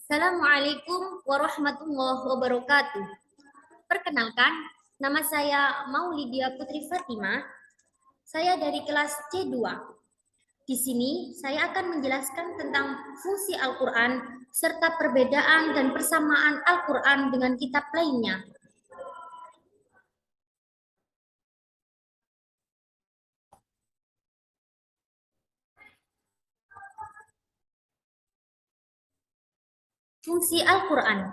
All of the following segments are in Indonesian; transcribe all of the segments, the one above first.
Assalamualaikum warahmatullahi wabarakatuh. Perkenalkan, nama saya Maulidia Putri Fatima. Saya dari kelas C2. Di sini saya akan menjelaskan tentang fungsi Al-Quran serta perbedaan dan persamaan Al-Quran dengan kitab lainnya. Fungsi Al-Quran.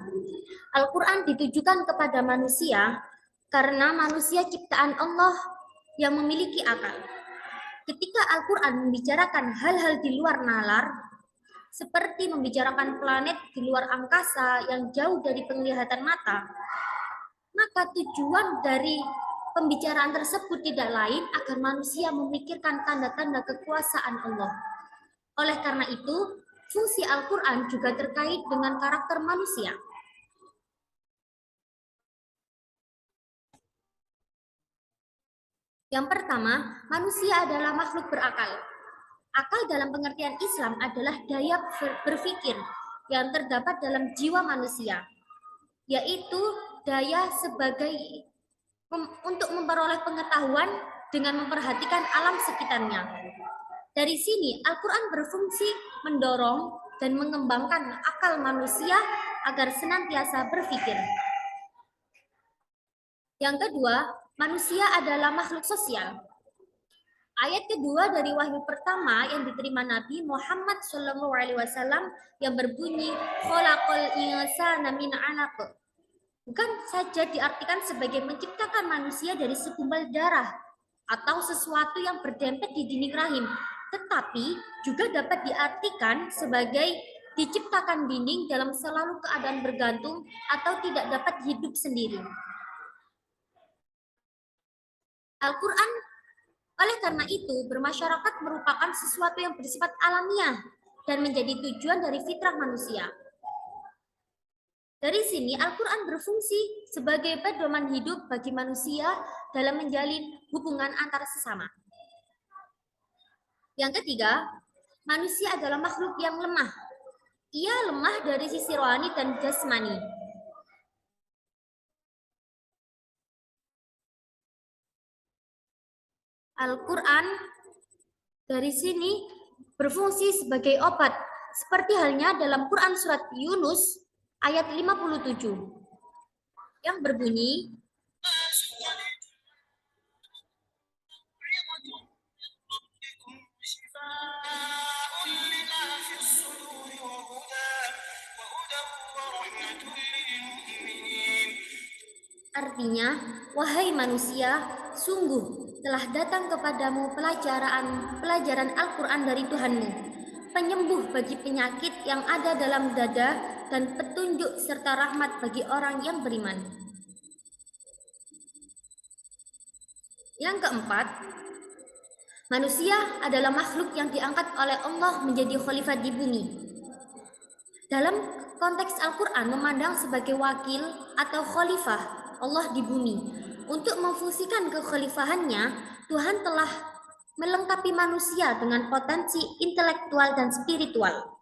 Al-Quran ditujukan kepada manusia karena manusia ciptaan Allah yang memiliki akal. Ketika Al-Quran membicarakan hal-hal di luar nalar, seperti membicarakan planet di luar angkasa yang jauh dari penglihatan mata, maka tujuan dari pembicaraan tersebut tidak lain agar manusia memikirkan tanda-tanda kekuasaan Allah. Oleh karena itu, fungsi Al-Quran juga terkait dengan karakter manusia. Yang pertama, manusia adalah makhluk berakal. Akal dalam pengertian Islam adalah daya berpikir yang terdapat dalam jiwa manusia, yaitu daya sebagai untuk memperoleh pengetahuan dengan memperhatikan alam sekitarnya. Dari sini, Al-Quran berfungsi mendorong dan mengembangkan akal manusia agar senantiasa berpikir. Yang kedua, manusia adalah makhluk sosial. Ayat kedua dari wahyu pertama yang diterima Nabi Muhammad SAW yang berbunyi khalaqal insana min 'alaq. Bukan saja diartikan sebagai menciptakan manusia dari segumpal darah atau sesuatu yang berdempet di dinding rahim, tetapi juga dapat diartikan sebagai diciptakan dinding dalam selalu keadaan bergantung atau tidak dapat hidup sendiri. Al-Quran oleh karena itu bermasyarakat merupakan sesuatu yang bersifat alamiah dan menjadi tujuan dari fitrah manusia. Dari sini Al-Quran berfungsi sebagai pedoman hidup bagi manusia dalam menjalin hubungan antar sesama. Yang ketiga, manusia adalah makhluk yang lemah. Ia lemah dari sisi rohani dan jasmani. Al-Quran dari sini berfungsi sebagai obat, seperti halnya dalam Quran surat Yunus ayat 57 yang berbunyi, artinya, wahai manusia, sungguh telah datang kepadamu pelajaran Al-Quran dari Tuhanmu, penyembuh bagi penyakit yang ada dalam dada dan petunjuk serta rahmat bagi orang yang beriman. Yang keempat, manusia adalah makhluk yang diangkat oleh Allah menjadi khalifah di bumi. Dalam konteks Al-Quran memandang sebagai wakil atau khalifah Allah di bumi. Untuk memfungsikan kekhalifahannya, Tuhan telah melengkapi manusia dengan potensi intelektual dan spiritual.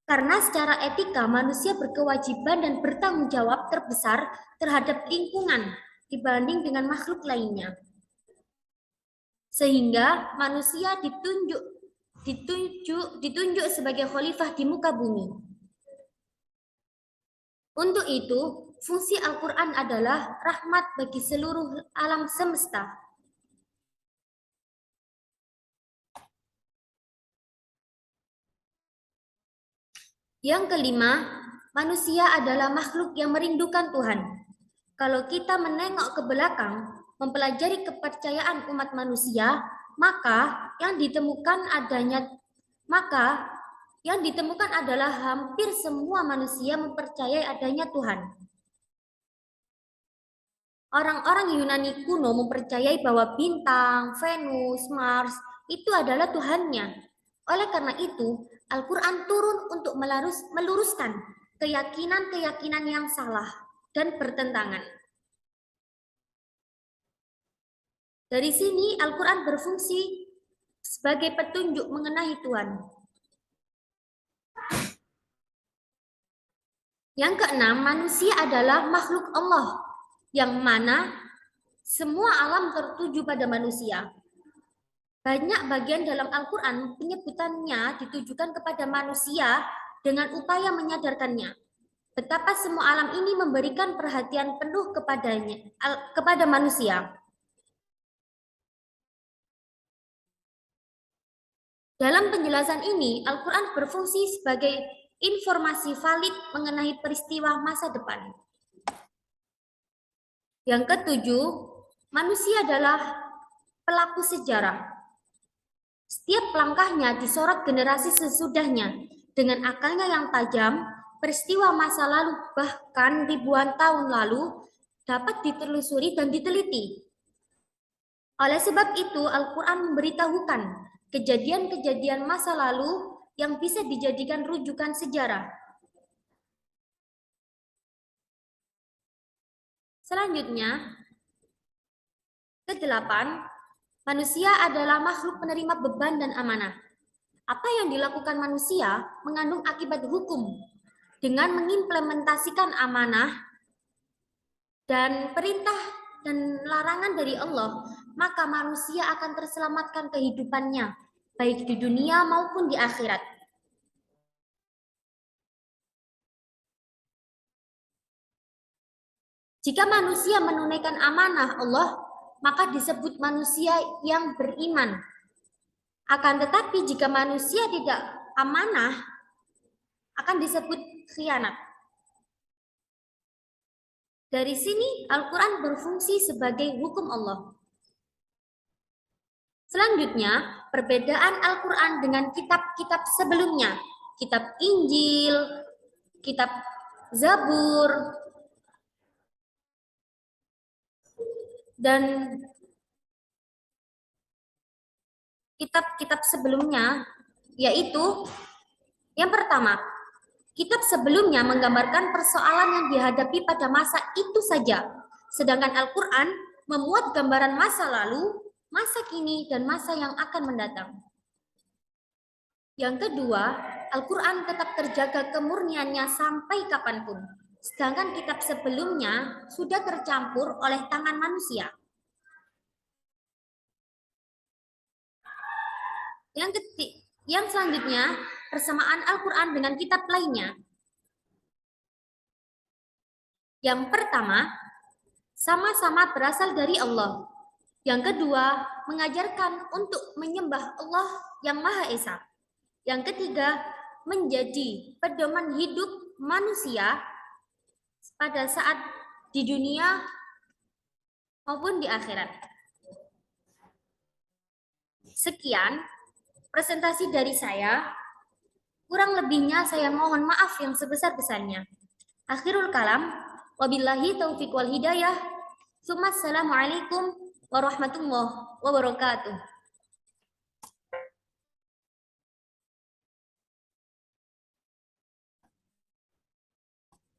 Karena secara etika manusia berkewajiban dan bertanggung jawab terbesar terhadap lingkungan dibanding dengan makhluk lainnya. Sehingga manusia ditunjuk sebagai khalifah di muka bumi. Untuk itu, fungsi Al-Quran adalah rahmat bagi seluruh alam semesta. Yang kelima, manusia adalah makhluk yang merindukan Tuhan. Kalau kita menengok ke belakang, mempelajari kepercayaan umat manusia, maka yang ditemukan adalah hampir semua manusia mempercayai adanya Tuhan. Orang-orang Yunani kuno mempercayai bahwa bintang, Venus, Mars itu adalah Tuhannya. Oleh karena itu, Al-Quran turun untuk meluruskan keyakinan-keyakinan yang salah dan bertentangan. Dari sini Al-Quran berfungsi sebagai petunjuk mengenai Tuhan. Yang keenam, manusia adalah makhluk Allah, yang mana semua alam tertuju pada manusia. Banyak bagian dalam Al-Quran penyebutannya ditujukan kepada manusia dengan upaya menyadarkannya betapa semua alam ini memberikan perhatian penuh kepada manusia. Dalam penjelasan ini, Al-Quran berfungsi sebagai informasi valid mengenai peristiwa masa depan. Yang ketujuh, manusia adalah pelaku sejarah. Setiap langkahnya disorot generasi sesudahnya. Dengan akalnya yang tajam, peristiwa masa lalu bahkan ribuan tahun lalu dapat ditelusuri dan diteliti. Oleh sebab itu, Al-Quran memberitahukan kejadian-kejadian masa lalu yang bisa dijadikan rujukan sejarah. Selanjutnya, kedelapan, manusia adalah makhluk penerima beban dan amanah. Apa yang dilakukan manusia mengandung akibat hukum. Dengan mengimplementasikan amanah dan perintah dan larangan dari Allah, maka manusia akan terselamatkan kehidupannya, baik di dunia maupun di akhirat. Jika manusia menunaikan amanah Allah, maka disebut manusia yang beriman. Akan tetapi jika manusia tidak amanah, akan disebut khianat. Dari sini Al-Quran berfungsi sebagai hukum Allah. Selanjutnya, perbedaan Al-Quran dengan kitab-kitab sebelumnya. Kitab Injil, kitab Zabur, dan kitab-kitab sebelumnya, yaitu yang pertama, kitab sebelumnya menggambarkan persoalan yang dihadapi pada masa itu saja, sedangkan Al-Quran memuat gambaran masa lalu, masa kini, dan masa yang akan mendatang. Yang kedua, Al-Quran tetap terjaga kemurniannya sampai kapanpun, sedangkan kitab sebelumnya sudah tercampur oleh tangan manusia. Yang selanjutnya, persamaan Al-Quran dengan kitab lainnya. Yang pertama, sama-sama berasal dari Allah. Yang kedua, mengajarkan untuk menyembah Allah yang Maha Esa. Yang ketiga, menjadi pedoman hidup manusia pada saat di dunia maupun di akhirat. Sekian presentasi dari saya. Kurang lebihnya saya mohon maaf yang sebesar-besarnya. Akhirul kalam, wabillahi taufiq wal hidayah. Assalamualaikum warahmatullahi wabarakatuh.